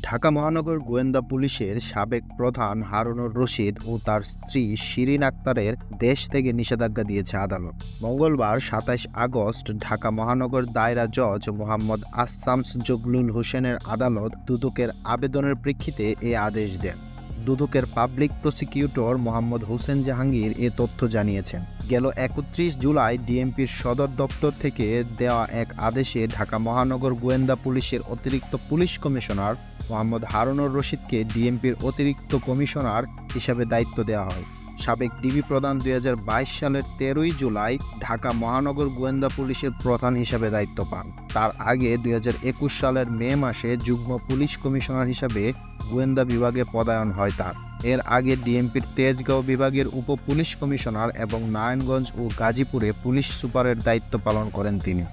ঢাকা মহানগর গোয়েন্দা পুলিশের সাবেক প্রধান হারুনুর রশিদ ও তার স্ত্রী শিরিন আক্তারের দেশ থেকে নিষেধাজ্ঞা দিয়েছে আদালত। মঙ্গলবার ২৭ আগস্ট ঢাকা মহানগর দায়রা জজ মোহাম্মদ আসামস জগলুল হোসেনের আদালত দুদকের আবেদনের প্রেক্ষিতে এ আদেশ দেন। দুদকের পাবলিক প্রসিকিউটর মোহাম্মদ হোসেন জাহাঙ্গীর এ তথ্য জানিয়েছেন। গেল ৩১ জুলাই ডিএমপির সদর দপ্তর থেকে দেওয়া এক আদেশে ঢাকা মহানগর গোয়েন্দা পুলিশের অতিরিক্ত পুলিশ কমিশনার মোহাম্মদ হারুনুর রশিদকে ডিএমপির অতিরিক্ত কমিশনার হিসাবে দায়িত্ব দেওয়া হয়। সাবেক ডিবি প্রধান ২০২২ সালের ১৩ই জুলাই ঢাকা মহানগর গোয়েন্দা পুলিশের প্রধান হিসাবে দায়িত্ব পান। তার আগে ২০২১ সালের মে মাসে যুগ্ম পুলিশ কমিশনার হিসাবে গোয়েন্দা বিভাগে পদায়ন হয় তার। এর আগে ডিএমপির তেজগাঁও বিভাগের উপ পুলিশ কমিশনার এবং নারায়ণগঞ্জ ও গাজীপুরে পুলিশ সুপারের দায়িত্ব পালন করেন তিনি।